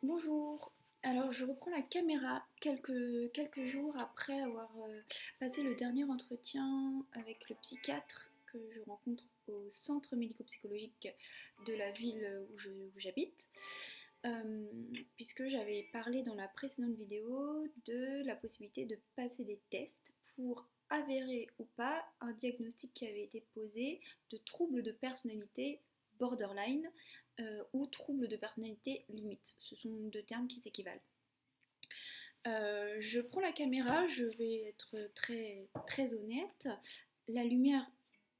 Bonjour. Alors je reprends la caméra quelques jours après avoir passé le dernier entretien avec le psychiatre que je rencontre au centre médico-psychologique de la ville où j'habite. Euh, Puisque j'avais parlé dans la précédente vidéo de la possibilité de passer des tests pour avérer ou pas un diagnostic qui avait été posé de trouble de personnalité borderline ou trouble de personnalité limite. Ce sont deux termes qui s'équivalent. Je prends la caméra, je vais être très honnête. La lumière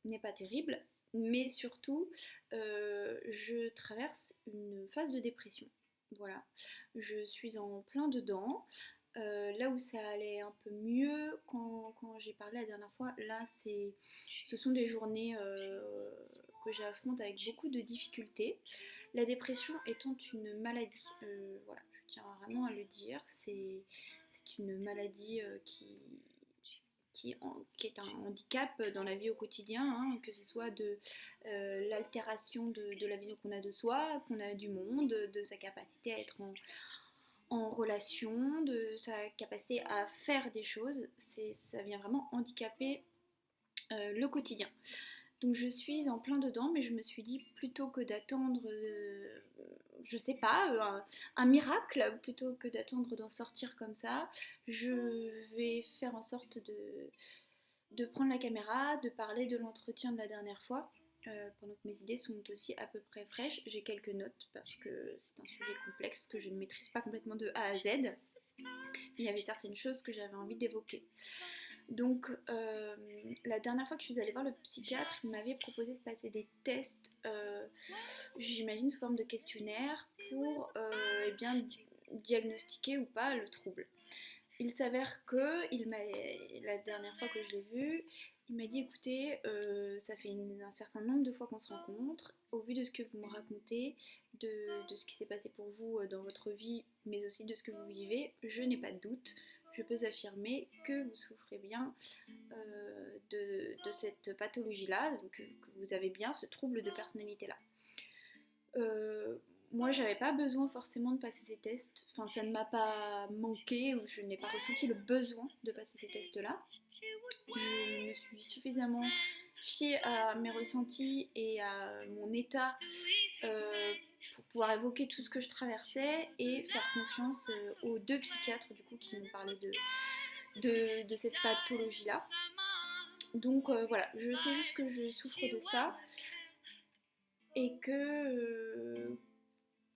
n'est pas terrible, mais surtout, je traverse une phase de dépression. Voilà, je suis en plein dedans. Là où ça allait un peu mieux quand j'ai parlé la dernière fois, là ce sont des journées que j'affronte avec beaucoup de difficultés. La dépression étant une maladie, voilà, je tiens vraiment à le dire, c'est une maladie qui est un handicap dans la vie au quotidien, hein, que ce soit de l'altération de la vision qu'on a de soi, qu'on a du monde, de sa capacité à être en relation, de sa capacité à faire des choses. Ça vient vraiment handicaper le quotidien. Donc je suis en plein dedans, mais je me suis dit plutôt que d'attendre, je sais pas, un miracle, plutôt que d'attendre d'en sortir comme ça, je vais faire en sorte de prendre la caméra, de parler de l'entretien de la dernière fois. Pendant que mes idées sont aussi à peu près fraîches, j'ai quelques notes parce que c'est un sujet complexe que je ne maîtrise pas complètement de A à Z. Il y avait certaines choses que j'avais envie d'évoquer. Donc, la dernière fois que je suis allée voir le psychiatre, il m'avait proposé de passer des tests, j'imagine sous forme de questionnaire, pour eh bien, diagnostiquer ou pas le trouble. Il s'avère que la dernière fois que je l'ai vu, il m'a dit écoutez, ça fait un certain nombre de fois qu'on se rencontre, au vu de ce que vous me racontez, de ce qui s'est passé pour vous dans votre vie, mais aussi de ce que vous vivez, je n'ai pas de doute, je peux affirmer que vous souffrez bien de cette pathologie-là, donc que vous avez bien ce trouble de personnalité-là. Euh, Moi, j'avais pas besoin forcément de passer ces tests. Enfin, ça ne m'a pas manqué ou je n'ai pas ressenti le besoin de passer ces tests-là. Je me suis suffisamment fiée à mes ressentis et à mon état pour pouvoir évoquer tout ce que je traversais et faire confiance aux deux psychiatres du coup qui m'ont parlé de cette pathologie-là. Donc voilà, je sais juste que je souffre de ça et que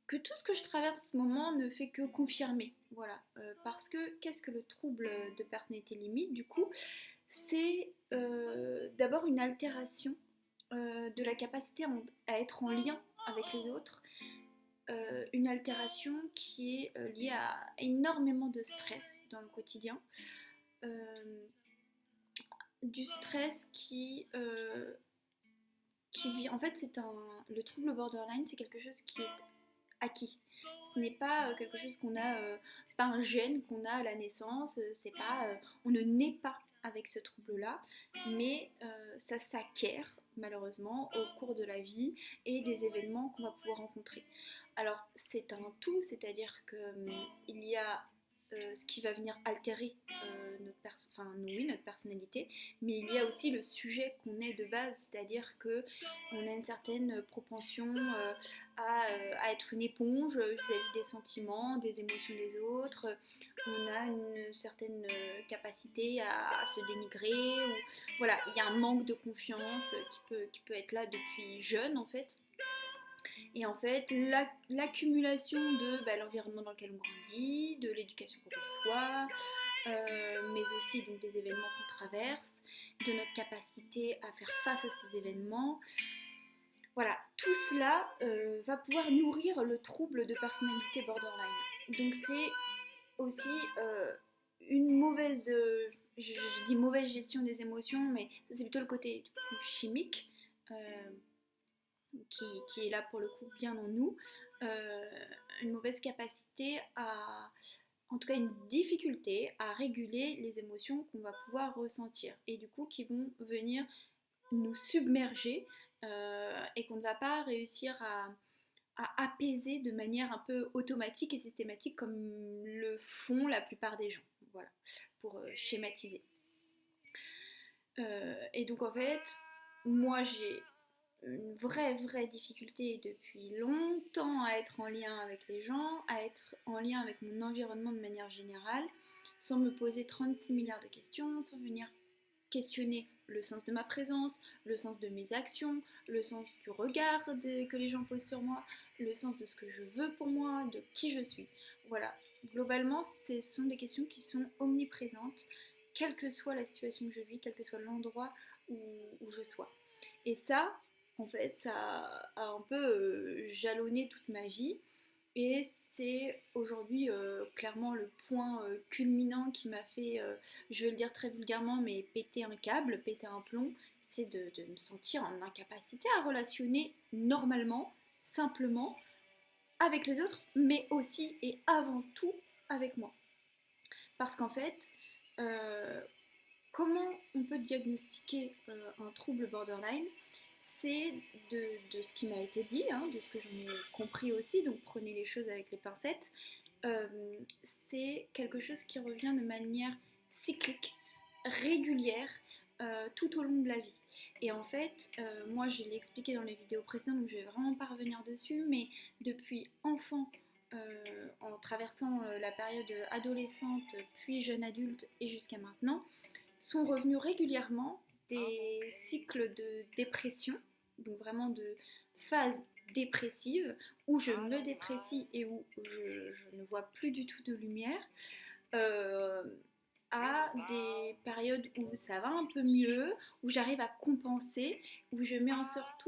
tout ce que je traverse en ce moment ne fait que confirmer. Voilà. Parce que qu'est-ce que le trouble de personnalité limite du coup? C'est d'abord une altération de la capacité à être en lien avec les autres, une altération qui est liée à énormément de stress dans le quotidien, euh, du stress qui vit. En fait, le trouble borderline, c'est quelque chose qui est acquis. Ce n'est pas quelque chose qu'on a, c'est pas un gène qu'on a à la naissance, c'est pas, on ne naît pas avec ce trouble-là, mais ça s'acquiert malheureusement au cours de la vie et des événements qu'on va pouvoir rencontrer. Alors c'est un tout, c'est-à-dire que il y a ce qui va venir altérer notre personnalité, mais il y a aussi le sujet qu'on est de base, c'est-à-dire que on a une certaine propension à être une éponge vis-à-vis des sentiments, des émotions des autres. On a une certaine capacité à se dénigrer. Ou, voilà, il y a un manque de confiance qui peut être là depuis jeune en fait. Et en fait, l'accumulation de l'environnement dans lequel on grandit, de l'éducation qu'on reçoit, mais aussi donc, des événements qu'on traverse, de notre capacité à faire face à ces événements. Voilà, tout cela va pouvoir nourrir le trouble de personnalité borderline. Donc c'est aussi une mauvaise, je dis mauvaise gestion des émotions, mais c'est plutôt le côté chimique qui est là pour le coup bien en nous, euh, une mauvaise capacité à, en tout cas une difficulté à réguler les émotions qu'on va pouvoir ressentir et du coup qui vont venir nous submerger et qu'on ne va pas réussir à apaiser de manière un peu automatique et systématique comme le font la plupart des gens. Voilà, pour schématiser. Et donc en fait, moi j'ai une vraie difficulté depuis longtemps à être en lien avec les gens, à être en lien avec mon environnement de manière générale, sans me poser 36 milliards de questions, sans venir questionner le sens de ma présence, le sens de mes actions, le sens du regard que les gens posent sur moi, le sens de ce que je veux pour moi, de qui je suis. Voilà, globalement, ce sont des questions qui sont omniprésentes, quelle que soit la situation que je vis, quel que soit l'endroit où je sois. Et ça, en fait, ça a un peu jalonné toute ma vie. Et c'est aujourd'hui clairement le point culminant qui m'a fait, je vais le dire très vulgairement, mais péter un câble, péter un plomb, c'est de me sentir en incapacité à relationner normalement, simplement, avec les autres, mais aussi et avant tout avec moi. Parce qu'en fait, euh, comment on peut diagnostiquer un trouble borderline? C'est de ce qui m'a été dit, hein, de ce que j'en ai compris aussi, donc prenez les choses avec les pincettes. C'est quelque chose qui revient de manière cyclique, régulière, tout au long de la vie. Et en fait, moi je l'ai expliqué dans les vidéos précédentes, donc je vais vraiment pas revenir dessus, mais depuis enfant, en traversant la période adolescente, puis jeune adulte et jusqu'à maintenant, sont revenus régulièrement des cycles de dépression, donc vraiment de phases dépressives, où je me déprécie et où je ne vois plus du tout de lumière, euh, à des périodes où ça va un peu mieux, où j'arrive à compenser, où je mets en sorte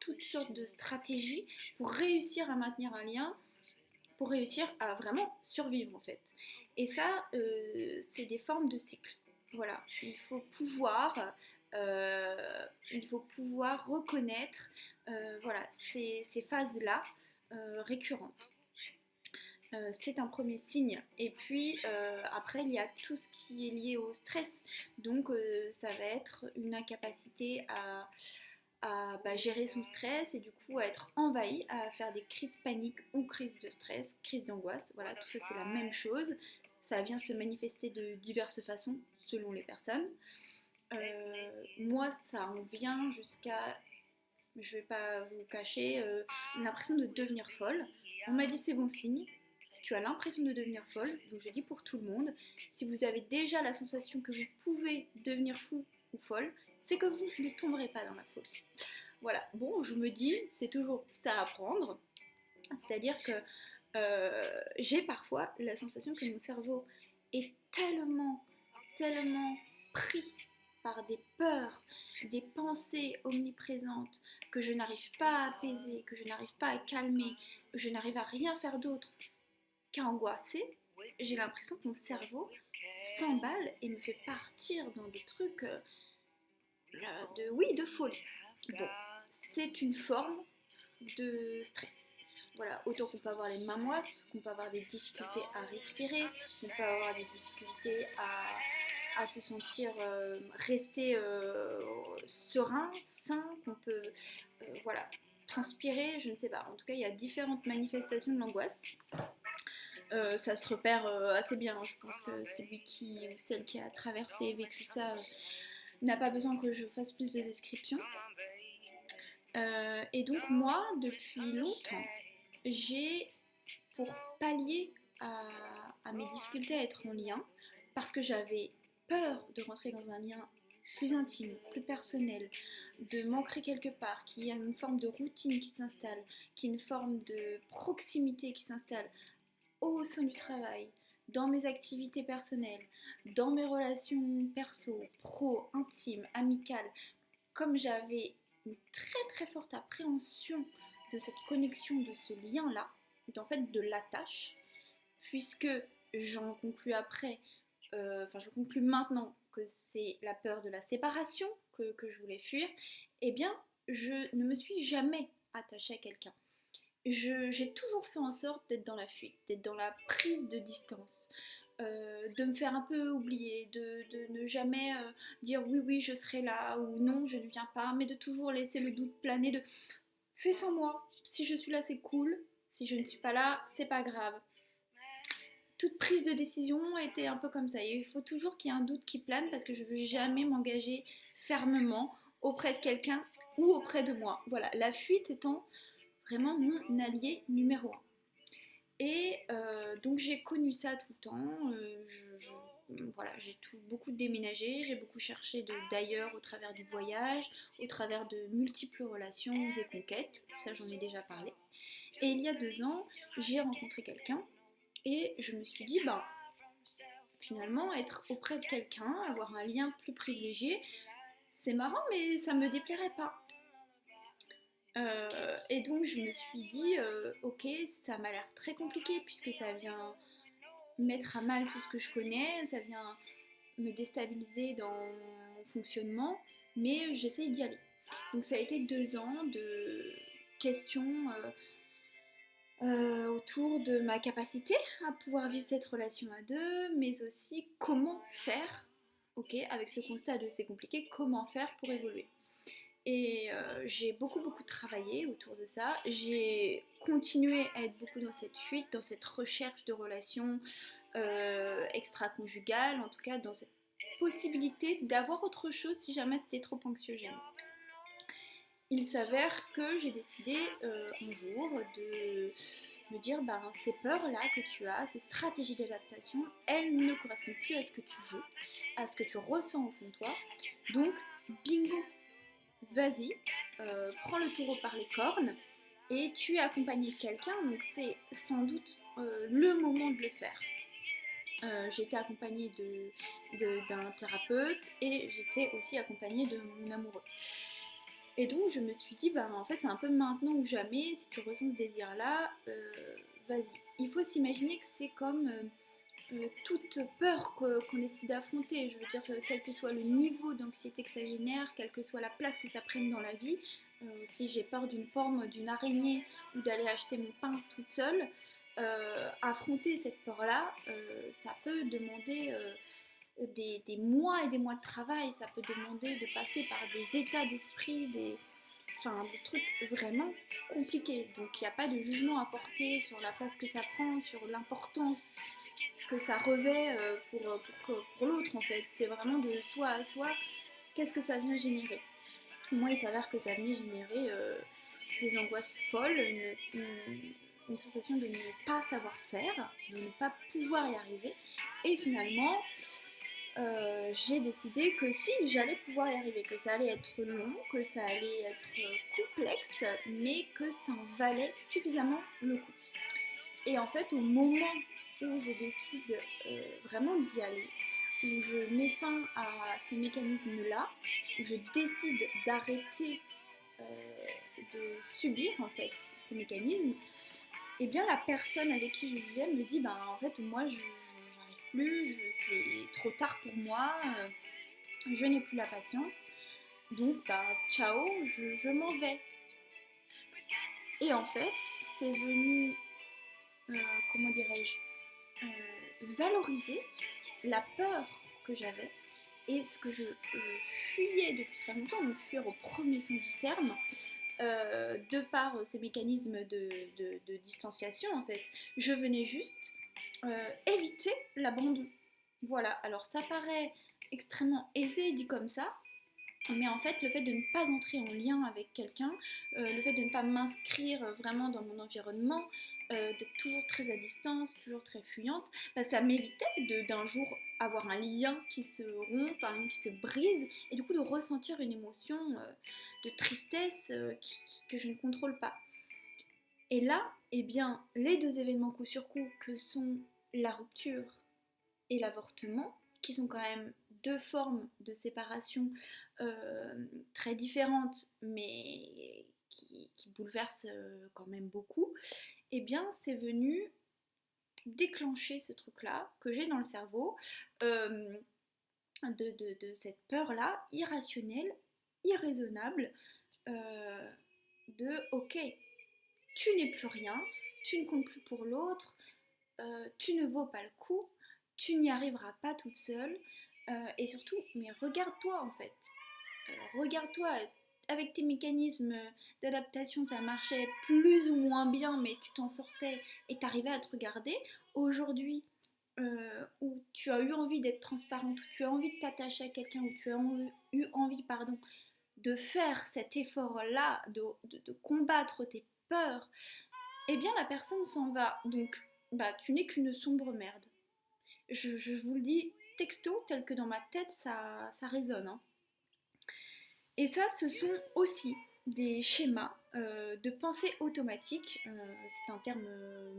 toutes sortes de stratégies pour réussir à maintenir un lien, pour réussir à vraiment survivre en fait. Et ça, c'est des formes de cycles. Voilà, il faut pouvoir reconnaître voilà, ces phases-là récurrentes. C'est un premier signe. Et puis après, il y a tout ce qui est lié au stress. Donc ça va être une incapacité à gérer son stress et du coup à être envahi, à faire des crises paniques ou crises de stress, crises d'angoisse. Voilà, tout ça c'est la même chose. Ça vient se manifester de diverses façons selon les personnes. Moi, ça en vient jusqu'à, je vais pas vous cacher, l'impression de devenir folle. On m'a dit c'est bon signe. Si tu as l'impression de devenir folle, donc je dis pour tout le monde, si vous avez déjà la sensation que vous pouvez devenir fou ou folle, c'est que vous ne tomberez pas dans la folie. Voilà, bon, je me dis, c'est toujours ça à prendre, c'est-à-dire que j'ai parfois la sensation que mon cerveau est tellement pris par des peurs, des pensées omniprésentes que je n'arrive pas à apaiser, que je n'arrive pas à calmer, je n'arrive à rien faire d'autre qu'à angoisser. J'ai l'impression que mon cerveau s'emballe et me fait partir dans des trucs de folie. Bon, c'est une forme de stress. Voilà, autant qu'on peut avoir les mains moites, qu'on peut avoir des difficultés à respirer, qu'on peut avoir des difficultés à se sentir rester serein, sain, qu'on peut voilà, transpirer, je ne sais pas. En tout cas, il y a différentes manifestations de l'angoisse. Ça se repère assez bien. Hein. Je pense que celui ou celle qui a traversé et vécu ça n'a pas besoin que je fasse plus de descriptions. Et donc moi, depuis longtemps, j'ai, pour pallier à mes difficultés à être en lien, parce que j'avais peur de rentrer dans un lien plus intime, plus personnel, de m'ancrer quelque part, qu'il y a une forme de routine qui s'installe, qu'il y a une forme de proximité qui s'installe au sein du travail, dans mes activités personnelles, dans mes relations perso, pro, intimes, amicales, comme j'avais une très forte appréhension de cette connexion, de ce lien-là, en fait de l'attache, puisque j'en conclus après, je conclus maintenant que c'est la peur de la séparation que je voulais fuir, eh bien je ne me suis jamais attachée à quelqu'un. J'ai toujours fait en sorte d'être dans la fuite, d'être dans la prise de distance, de me faire un peu oublier, de ne jamais dire oui je serai là ou non je ne viens pas, mais de toujours laisser le doute planer, de fais sans moi. Si je suis là, c'est cool. Si je ne suis pas là, c'est pas grave. Toute prise de décision était un peu comme ça. Il faut toujours qu'il y ait un doute qui plane parce que je ne veux jamais m'engager fermement auprès de quelqu'un ou auprès de moi. Voilà, la fuite étant vraiment mon allié numéro un. Et donc j'ai connu ça tout le temps. Voilà, j'ai beaucoup déménagé, j'ai beaucoup cherché d'ailleurs au travers du voyage, au travers de multiples relations et conquêtes. Ça, j'en ai déjà parlé. Et il y a 2 ans, j'ai rencontré quelqu'un et je me suis dit, bah, finalement, être auprès de quelqu'un, avoir un lien plus privilégié, c'est marrant, mais ça me déplairait pas. Et donc je me suis dit, ok, ça m'a l'air très compliqué puisque ça vient mettre à mal tout ce que je connais, ça vient me déstabiliser dans mon fonctionnement, mais j'essaye d'y aller. Donc ça a été 2 ans de questions autour de ma capacité à pouvoir vivre cette relation à deux, mais aussi comment faire, ok, avec ce constat de c'est compliqué, comment faire pour évoluer. Et j'ai beaucoup travaillé autour de ça. J'ai continué à être beaucoup dans cette fuite, dans cette recherche de relations extra-conjugales, en tout cas dans cette possibilité d'avoir autre chose si jamais c'était trop anxiogène. Il s'avère que j'ai décidé un jour de me dire bah, ces peurs-là que tu as, ces stratégies d'adaptation, elles ne correspondent plus à ce que tu veux, à ce que tu ressens au fond de toi. Donc, bingo, vas-y, prends le taureau par les cornes et tu es accompagné de quelqu'un, donc c'est sans doute le moment de le faire. J'étais accompagnée d'un thérapeute et j'étais aussi accompagnée de mon amoureux. Et donc je me suis dit, bah en fait c'est un peu maintenant ou jamais, si tu ressens ce désir-là, vas-y. Il faut s'imaginer que c'est comme toute peur qu'on décide d'affronter, je veux dire, quel que soit le niveau d'anxiété que ça génère, quelle que soit la place que ça prenne dans la vie, si j'ai peur d'une forme, d'une araignée ou d'aller acheter mon pain toute seule, affronter cette peur-là, ça peut demander des mois et des mois de travail, ça peut demander de passer par des états d'esprit, des trucs vraiment compliqués. Donc il n'y a pas de jugement à porter sur la place que ça prend, sur l'importance que ça revêt pour l'autre en fait. C'est vraiment de soi à soi, qu'est-ce que ça vient générer. Moi il s'avère que ça venait générer des angoisses folles, une sensation de ne pas savoir faire, de ne pas pouvoir y arriver. Et finalement, j'ai décidé que si, j'allais pouvoir y arriver, que ça allait être long, que ça allait être complexe, mais que ça en valait suffisamment le coup. Et en fait, au moment où je décide vraiment d'y aller, où je mets fin à ces mécanismes-là, où je décide d'arrêter de subir en fait ces mécanismes, et bien la personne avec qui je vivais me dit ben en fait moi je j'arrive plus, c'est trop tard pour moi, je n'ai plus la patience, donc bah ciao, je m'en vais. Et en fait c'est venu comment dirais-je valoriser la peur que j'avais et ce que je fuyais depuis très longtemps, donc fuir au premier sens du terme, de par ces mécanismes de distanciation en fait. Je venais juste éviter l'abandon. Voilà, alors ça paraît extrêmement aisé dit comme ça, mais en fait le fait de ne pas entrer en lien avec quelqu'un, le fait de ne pas m'inscrire vraiment dans mon environnement, d'être toujours très à distance, toujours très fuyante, bah, ça m'évitait d'un jour avoir un lien qui se rompt, qui se brise, et du coup de ressentir une émotion de tristesse que je ne contrôle pas. Et là, eh bien, les deux événements coup sur coup que sont la rupture et l'avortement, qui sont quand même deux formes de séparation très différentes, mais qui bouleversent quand même beaucoup, eh bien c'est venu déclencher ce truc-là que j'ai dans le cerveau, de cette peur-là, irrationnelle, irraisonnable, de ok, tu n'es plus rien, tu ne comptes plus pour l'autre, tu ne vaux pas le coup, tu n'y arriveras pas toute seule, et surtout, mais regarde-toi en fait, regarde-toi, avec tes mécanismes d'adaptation, ça marchait plus ou moins bien, mais tu t'en sortais et t'arrivais à te regarder. Aujourd'hui, où tu as eu envie d'être transparente, où tu as envie de t'attacher à quelqu'un, où tu as eu envie, pardon, de faire cet effort-là, de combattre tes peurs, eh bien la personne s'en va. Donc, bah, tu n'es qu'une sombre merde. Je vous le dis texto, tel que dans ma tête, ça résonne. Hein. Et ça, ce sont aussi des schémas de pensée automatique. C'est un terme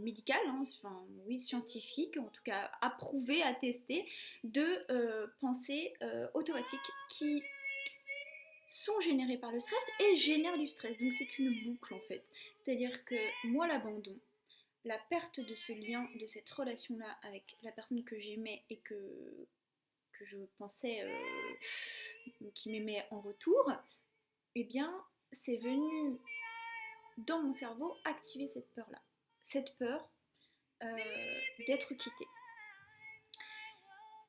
médical, hein, enfin, oui, scientifique, en tout cas approuvé, attesté, de pensée automatique qui sont générées par le stress et génèrent du stress. Donc c'est une boucle en fait. C'est-à-dire que moi, l'abandon, la perte de ce lien, de cette relation-là avec la personne que j'aimais et que je pensais qui m'aimait en retour, eh bien, c'est venu dans mon cerveau activer cette peur-là. Cette peur d'être quittée.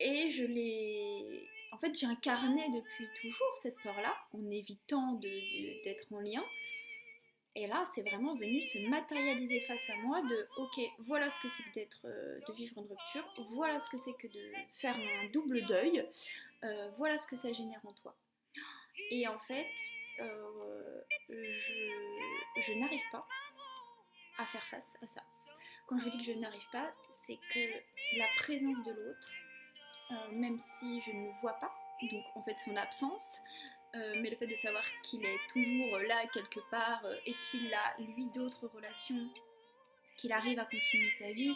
Et je l'ai... En fait, j'incarnais depuis toujours cette peur-là, en évitant d'être en lien. Et là, c'est vraiment venu se matérialiser face à moi de ok, voilà ce que c'est que de vivre une rupture, voilà ce que c'est que de faire un double deuil, voilà ce que ça génère en toi. Et en fait, je n'arrive pas à faire face à ça. Quand je vous dis que je n'arrive pas, c'est que la présence de l'autre, même si je ne le vois pas, donc en fait son absence, mais le fait de savoir qu'il est toujours là quelque part et qu'il a lui d'autres relations, qu'il arrive à continuer sa vie,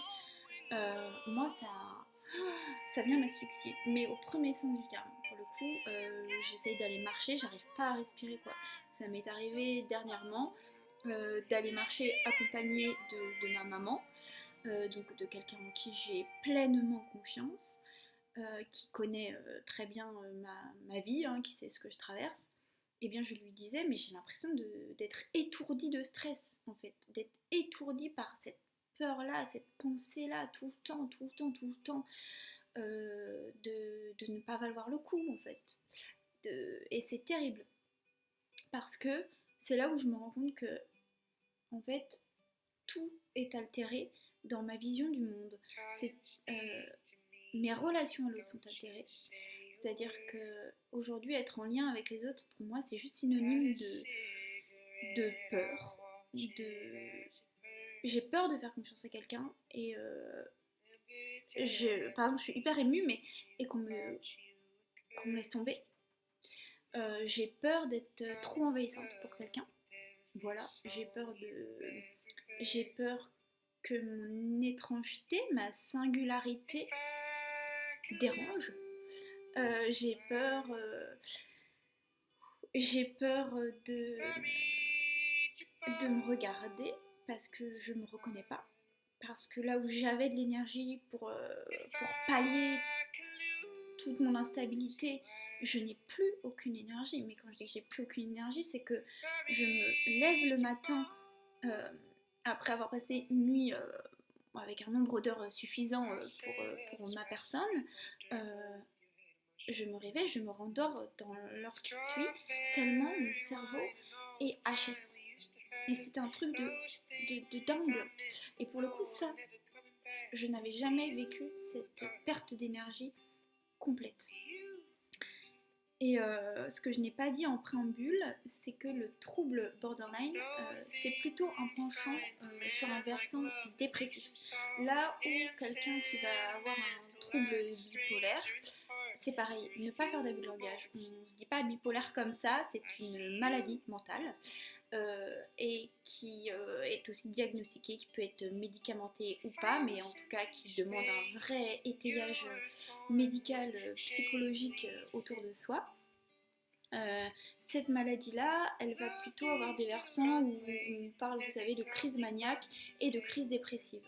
moi ça vient m'asphyxier, mais au premier sens du terme. Pour le coup, j'essaye d'aller marcher, j'arrive pas à respirer quoi. Ça m'est arrivé dernièrement d'aller marcher accompagnée de ma maman, donc de quelqu'un en qui j'ai pleinement confiance. Qui connaît très bien ma vie, hein, qui sait ce que je traverse, et bien je lui disais, mais j'ai l'impression d'être étourdie de stress, en fait, d'être étourdie par cette peur-là, cette pensée-là, tout le temps, tout le temps, tout le temps, de ne pas valoir le coup, en fait. Et c'est terrible, parce que c'est là où je me rends compte que, en fait, tout est altéré dans ma vision du monde. C'est... mes relations à l'autre sont altérées. C'est-à-dire que aujourd'hui, être en lien avec les autres, pour moi, c'est juste synonyme de peur. J'ai peur de faire confiance à quelqu'un et par exemple, je suis hyper émue, mais et qu'on me laisse tomber. J'ai peur d'être trop envahissante pour quelqu'un. Voilà, j'ai peur que mon étrangeté, ma singularité dérange. J'ai peur de me regarder parce que je me reconnais pas, parce que là où j'avais de l'énergie pour pallier toute mon instabilité, je n'ai plus aucune énergie. Mais quand je dis que j'ai plus aucune énergie, c'est que je me lève le matin après avoir passé une nuit avec un nombre d'heures suffisant pour ma personne. Je me réveille, je me rendors dans l'heure qui suit, tellement mon cerveau est HS. Et c'était un truc de dingue. Et pour le coup, ça, je n'avais jamais vécu cette perte d'énergie complète. Et ce que je n'ai pas dit en préambule, c'est que le trouble borderline, c'est plutôt un penchant sur un versant dépressif. Là où quelqu'un qui va avoir un trouble bipolaire, c'est pareil, ne pas faire d'abus de langage. On ne se dit pas bipolaire comme ça, c'est une maladie mentale et qui est aussi diagnostiquée, qui peut être médicamentée ou pas, mais en tout cas qui demande un vrai étayage médical, psychologique autour de soi. Cette maladie-là, elle va plutôt avoir des versants où on parle, vous savez, de crise maniaque et de crise dépressive.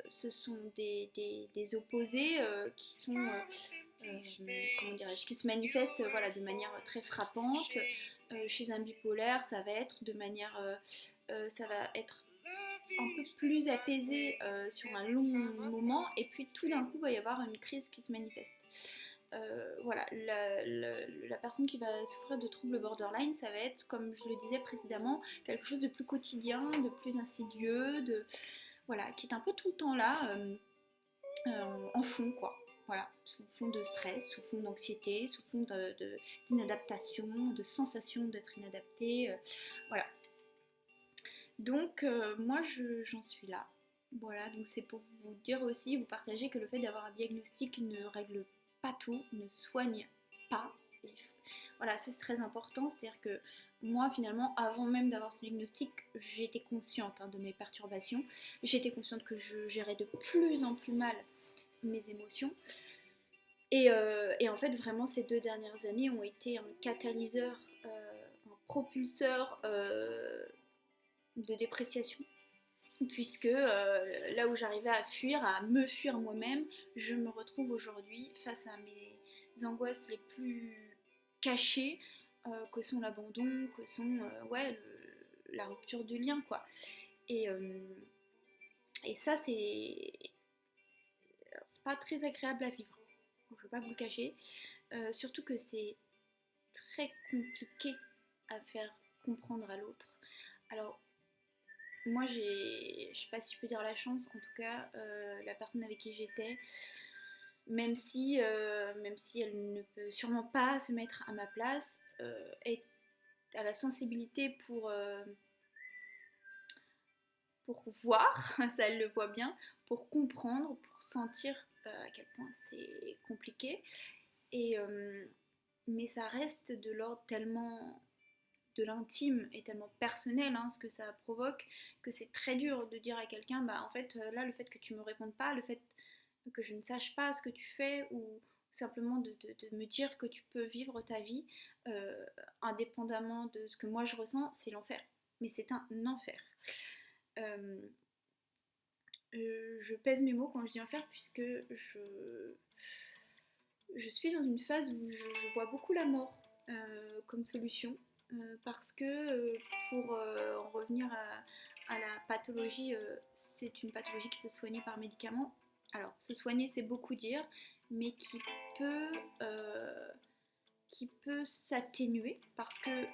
Ce sont des opposés qui sont, comment dirais-je, qui se manifestent voilà, de manière très frappante. Chez un bipolaire, ça va être de manière, ça va être un peu plus apaisé sur un long moment, et puis tout d'un coup, il va y avoir une crise qui se manifeste. voilà, la personne qui va souffrir de troubles borderline, ça va être, comme je le disais précédemment, quelque chose de plus quotidien, de plus insidieux, voilà, qui est un peu tout le temps là, en fond, quoi. Voilà, sous fond de stress, sous fond d'anxiété, sous fond d'inadaptation, de sensation d'être inadapté, voilà. Donc moi j'en suis là. Voilà, donc c'est pour vous dire aussi, vous partager que le fait d'avoir un diagnostic ne règle pas tout, ne soigne pas. Voilà, c'est très important, c'est-à-dire que moi finalement, avant même d'avoir ce diagnostic, j'étais consciente de mes perturbations, j'étais consciente que je gérais de plus en plus mal mes émotions. Et en fait, vraiment, ces 2 dernières années ont été un catalyseur, un propulseur de dépréciation, puisque là où j'arrivais à fuir, à me fuir moi-même, je me retrouve aujourd'hui face à mes angoisses les plus cachées, que sont l'abandon, que sont la rupture du lien, quoi. Et, ça, c'est pas très agréable à vivre, je ne veux pas vous le cacher, surtout que c'est très compliqué à faire comprendre à l'autre. Alors, moi, je sais pas si je peux dire la chance, en tout cas, la personne avec qui j'étais, même si elle ne peut sûrement pas se mettre à ma place, a la sensibilité pour voir, ça elle le voit bien, pour comprendre, pour sentir à quel point c'est compliqué. Mais ça reste de l'ordre tellement de l'intime et tellement personnel, ce que ça provoque, que c'est très dur de dire à quelqu'un, bah en fait là le fait que tu me répondes pas, le fait que je ne sache pas ce que tu fais, ou simplement de me dire que tu peux vivre ta vie indépendamment de ce que moi je ressens, c'est l'enfer. Mais c'est un enfer. Je pèse mes mots quand je dis enfer, puisque je suis dans une phase où je vois beaucoup la mort comme solution, parce que pour en revenir à la pathologie, c'est une pathologie qui peut se soigner par médicaments. Alors, se soigner, c'est beaucoup dire, mais qui peut s'atténuer, parce que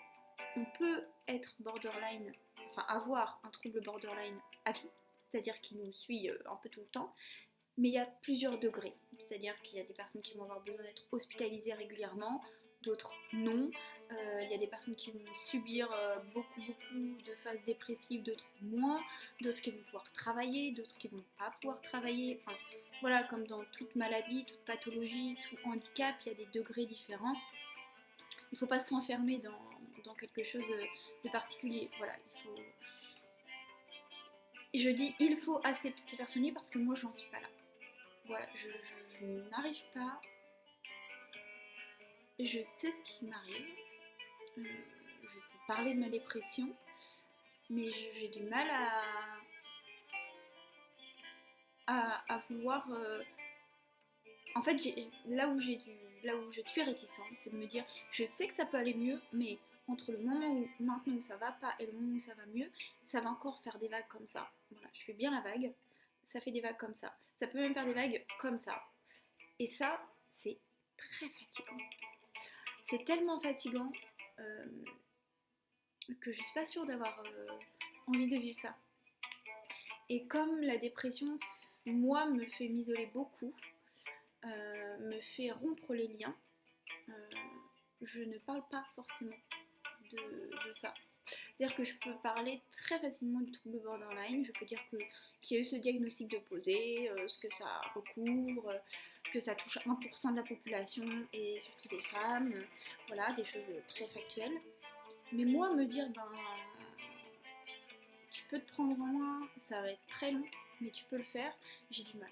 on peut être borderline, enfin avoir un trouble borderline à vie, c'est-à-dire qui nous suit un peu tout le temps, mais il y a plusieurs degrés, c'est-à-dire qu'il y a des personnes qui vont avoir besoin d'être hospitalisées régulièrement, d'autres non. Il y a des personnes qui vont subir beaucoup de phases dépressives, d'autres moins, d'autres qui vont pouvoir travailler, d'autres qui vont pas pouvoir travailler. Enfin, voilà, comme dans toute maladie, toute pathologie, tout handicap, il y a des degrés différents. Il ne faut pas s'enfermer dans quelque chose de particulier. Voilà, je dis il faut accepter de se faire soigner, parce que moi j'en suis pas là. Voilà, je n'arrive pas. Je sais ce qui m'arrive. Je peux parler de ma dépression, mais j'ai du mal à vouloir. En fait, là où je suis réticente, c'est de me dire, je sais que ça peut aller mieux, mais entre le moment où maintenant où ça va pas et le moment où ça va mieux, ça va encore faire des vagues comme ça. Voilà, je fais bien la vague, ça fait des vagues comme ça. Ça peut même faire des vagues comme ça. Et ça, c'est très fatigant. C'est tellement fatigant que je suis pas sûre d'avoir envie de vivre ça. Et comme la dépression, moi, me fait m'isoler beaucoup, me fait rompre les liens, je ne parle pas forcément de ça. C'est-à-dire que je peux parler très facilement du trouble borderline, je peux dire qu'il y a eu ce diagnostic de posé, ce que ça recouvre, que ça touche 1% de la population et surtout des femmes, voilà, des choses très factuelles. Mais moi, me dire, tu peux te prendre en main, ça va être très long, mais tu peux le faire, j'ai du mal.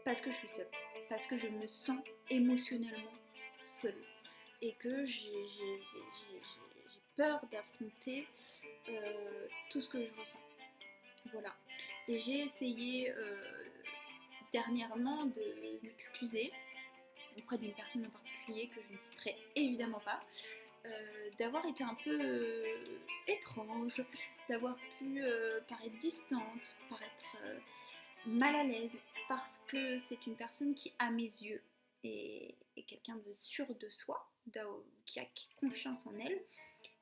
Parce que je suis seule, parce que je me sens émotionnellement seule. Et que j'ai peur d'affronter tout ce que je ressens. Voilà. Et j'ai essayé dernièrement de m'excuser auprès d'une personne en particulier que je ne citerai évidemment pas, d'avoir été un peu étrange, d'avoir pu paraître distante, paraître mal à l'aise, parce que c'est une personne qui, à mes yeux, et quelqu'un de sûr de soi, qui a confiance en elle.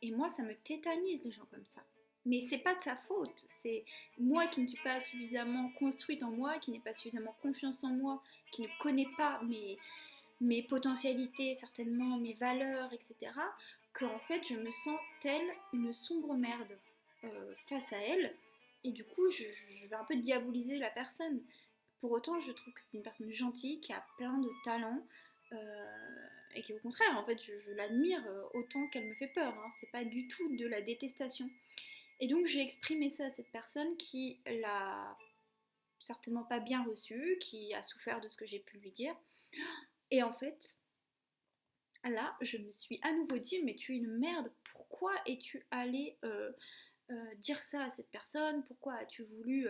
Et moi, ça me tétanise les gens comme ça. Mais c'est pas de sa faute, c'est moi qui ne suis pas suffisamment construite en moi, qui n'ai pas suffisamment confiance en moi, qui ne connais pas mes potentialités, certainement mes valeurs, etc., qu'en fait je me sens telle une sombre merde face à elle, et du coup je vais un peu diaboliser la personne. Pour autant, je trouve que c'est une personne gentille, qui a plein de talents, et qui au contraire, en fait, je l'admire autant qu'elle me fait peur, hein. C'est pas du tout de la détestation. Et donc j'ai exprimé ça à cette personne qui l'a certainement pas bien reçu, qui a souffert de ce que j'ai pu lui dire. Et en fait, là, je me suis à nouveau dit, mais tu es une merde, pourquoi es-tu allé dire ça à cette personne? Pourquoi as-tu voulu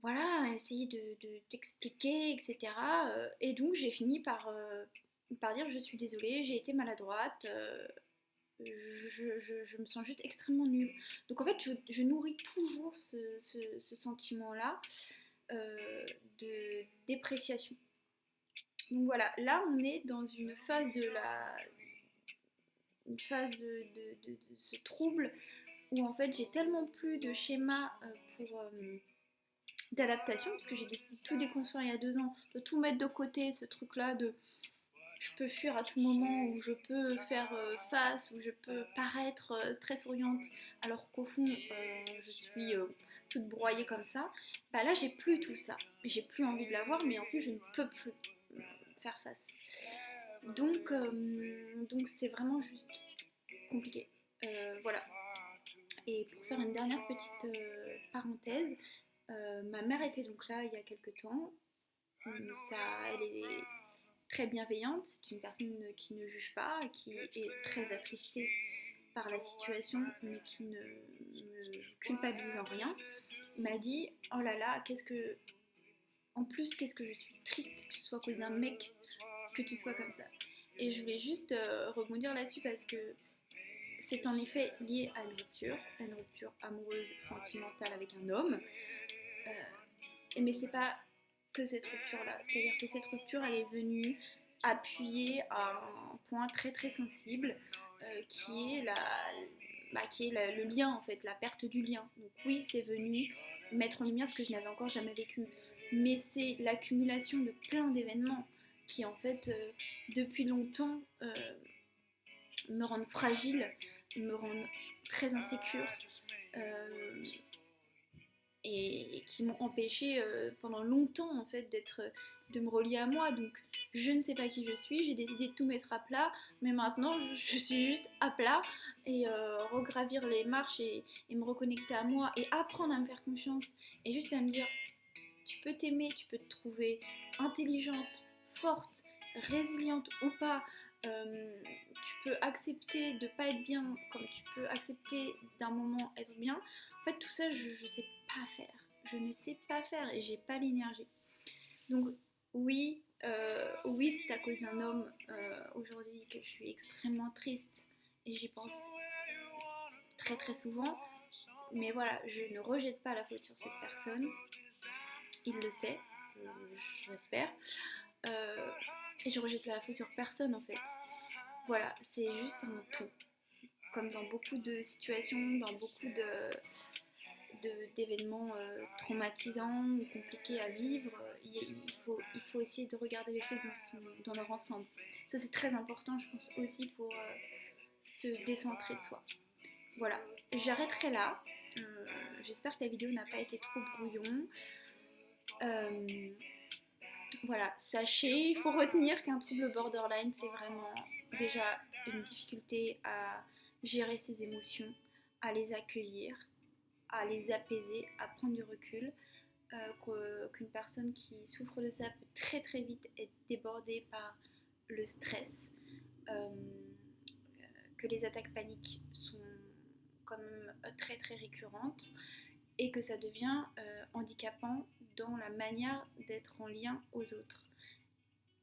voilà, essayer de t'expliquer, etc. Et donc j'ai fini par dire je suis désolée, j'ai été maladroite, je me sens juste extrêmement nulle. Donc en fait, je nourris toujours ce sentiment-là de dépréciation. Donc voilà, là on est dans une phase de ce trouble où en fait j'ai tellement plus de schémas d'adaptation, parce que j'ai décidé de tout déconstruire il y a 2 ans, de tout mettre de côté, ce truc-là de je peux fuir à tout moment, où je peux faire face, où je peux paraître très souriante, alors qu'au fond, je suis toute broyée comme ça. Bah là, j'ai plus tout ça. J'ai plus envie de l'avoir, mais en plus, je ne peux plus faire face. Donc c'est vraiment juste compliqué. Voilà. Et pour faire une dernière petite parenthèse, ma mère était donc là il y a quelques temps. Ça, elle est très bienveillante, c'est une personne qui ne juge pas, qui est très attristée par la situation, mais qui ne me culpabilise en rien, m'a dit oh là là, qu'est-ce que je suis triste que ce soit à cause d'un mec que tu sois comme ça. Et je voulais juste rebondir là-dessus parce que c'est en effet lié à une rupture amoureuse, sentimentale avec un homme. Mais c'est pas que cette rupture-là. C'est-à-dire que cette rupture, elle est venue appuyer à un point très très sensible qui est, le lien en fait, la perte du lien. Donc oui, c'est venu mettre en lumière ce que je n'avais encore jamais vécu. Mais c'est l'accumulation de plein d'événements qui en fait, depuis longtemps, me rendent fragile, me rendent très insécure. Et qui m'ont empêché pendant longtemps en fait de me relier à moi. Donc je ne sais pas qui je suis, j'ai décidé de tout mettre à plat, mais maintenant je suis juste à plat et regravir les marches et me reconnecter à moi et apprendre à me faire confiance et juste à me dire tu peux t'aimer, tu peux te trouver intelligente, forte, résiliente ou pas. Tu peux accepter de pas être bien comme tu peux accepter d'un moment être bien. En fait, tout ça, je ne sais pas faire. Je ne sais pas faire et j'ai pas l'énergie. Donc, oui, oui, c'est à cause d'un homme aujourd'hui que je suis extrêmement triste et j'y pense très très souvent. Mais voilà, je ne rejette pas la faute sur cette personne. Il le sait, j'espère. Et je rejette la faute sur personne en fait. Voilà, c'est juste un tout. Comme dans beaucoup de situations, dans beaucoup d'événements traumatisants ou compliqués à vivre, il faut essayer de regarder les choses dans leur ensemble. Ça c'est très important, je pense aussi pour se décentrer de soi. Voilà, j'arrêterai là. J'espère que la vidéo n'a pas été trop brouillon. Voilà, sachez, il faut retenir qu'un trouble borderline, c'est vraiment déjà une difficulté à gérer ses émotions, à les accueillir, à les apaiser, à prendre du recul, qu'une personne qui souffre de ça peut très très vite être débordée par le stress, que les attaques paniques sont quand même très très récurrentes et que ça devient handicapant dans la manière d'être en lien aux autres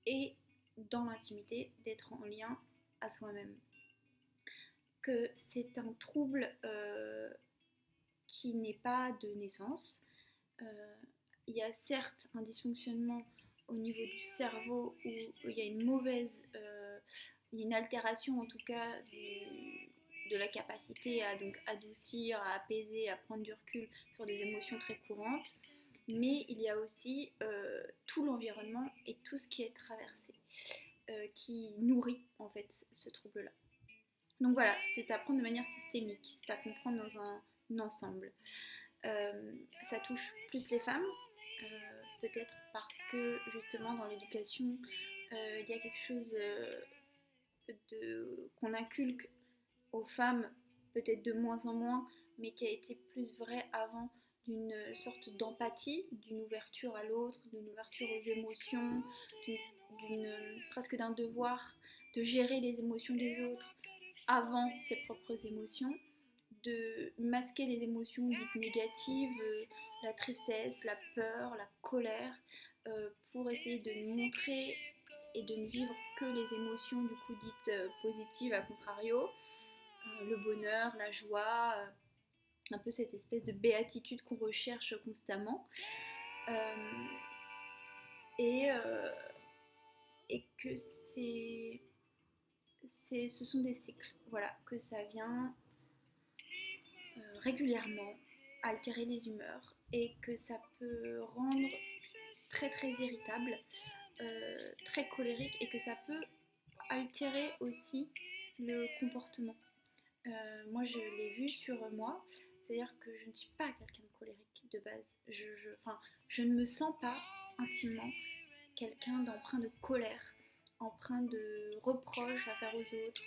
et dans l'intimité d'être en lien à soi-même. Que c'est un trouble qui n'est pas de naissance. Il y a certes un dysfonctionnement au niveau du cerveau où il y a une il y a une altération en tout cas de la capacité à donc adoucir, à apaiser, à prendre du recul sur des émotions très courantes. Mais il y a aussi tout l'environnement et tout ce qui est traversé, qui nourrit en fait ce trouble-là. Donc voilà, c'est à prendre de manière systémique, c'est à comprendre dans un ensemble. Ça touche plus les femmes, peut-être parce que justement dans l'éducation, il y a quelque chose qu'on inculque aux femmes, peut-être de moins en moins, mais qui a été plus vrai avant, d'une sorte d'empathie, d'une ouverture à l'autre, d'une ouverture aux émotions, presque d'un devoir de gérer les émotions des autres avant ses propres émotions, de masquer les émotions dites négatives, la tristesse, la peur, la colère, pour essayer de nous montrer et de ne vivre que les émotions du coup dites positives à contrario, le bonheur, la joie, un peu cette espèce de béatitude qu'on recherche constamment. Et, euh, et que ce sont des cycles, voilà, que ça vient régulièrement altérer les humeurs et que ça peut rendre très très irritable, très colérique et que ça peut altérer aussi le comportement. Moi je l'ai vu sur moi, c'est-à-dire que je ne suis pas quelqu'un de colérique de base. Je ne me sens pas intimement quelqu'un d'empreint de colère, empreint de reproches à faire aux autres.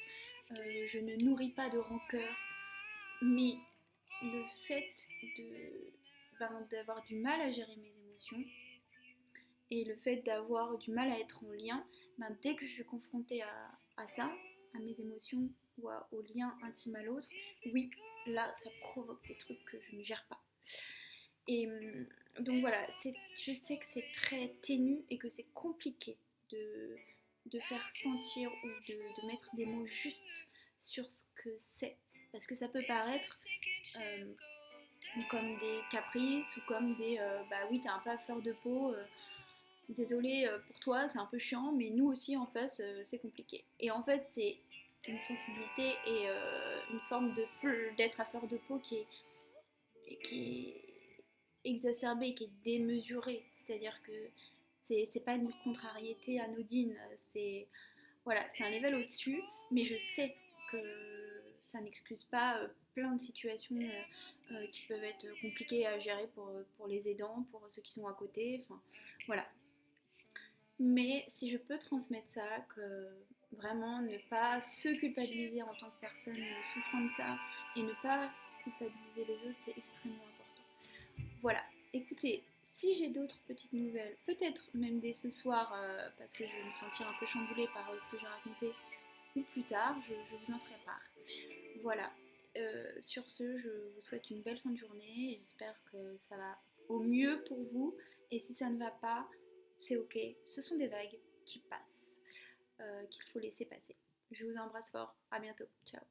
Je ne nourris pas de rancœur, mais le fait d'avoir du mal à gérer mes émotions et le fait d'avoir du mal à être en lien, dès que je suis confrontée à ça, à mes émotions ou au lien intime à l'autre, oui, là, ça provoque des trucs que je ne gère pas. Et donc voilà, je sais que c'est très ténu et que c'est compliqué de faire sentir ou de mettre des mots justes sur ce que c'est. Parce que ça peut paraître comme des caprices ou comme des bah oui, t'es un peu à fleur de peau, désolé pour toi, c'est un peu chiant, mais nous aussi en face, c'est compliqué. Et en fait, c'est une sensibilité et une forme d'être à fleur de peau qui est exacerbée, qui est démesurée. C'est-à-dire que c'est pas une contrariété anodine, c'est voilà, c'est un level au-dessus, mais je sais que ça n'excuse pas plein de situations qui peuvent être compliquées à gérer pour les aidants, pour ceux qui sont à côté, enfin voilà. Mais si je peux transmettre ça, que vraiment ne pas se culpabiliser en tant que personne souffrant de ça et ne pas culpabiliser les autres, c'est extrêmement important. Voilà, écoutez, si j'ai d'autres petites nouvelles, peut-être même dès ce soir, parce que je vais me sentir un peu chamboulée par ce que j'ai raconté, ou plus tard, je vous en ferai part. Voilà, sur ce, je vous souhaite une belle fin de journée et j'espère que ça va au mieux pour vous. Et si ça ne va pas, c'est ok, ce sont des vagues qui passent, qu'il faut laisser passer. Je vous embrasse fort, à bientôt, ciao.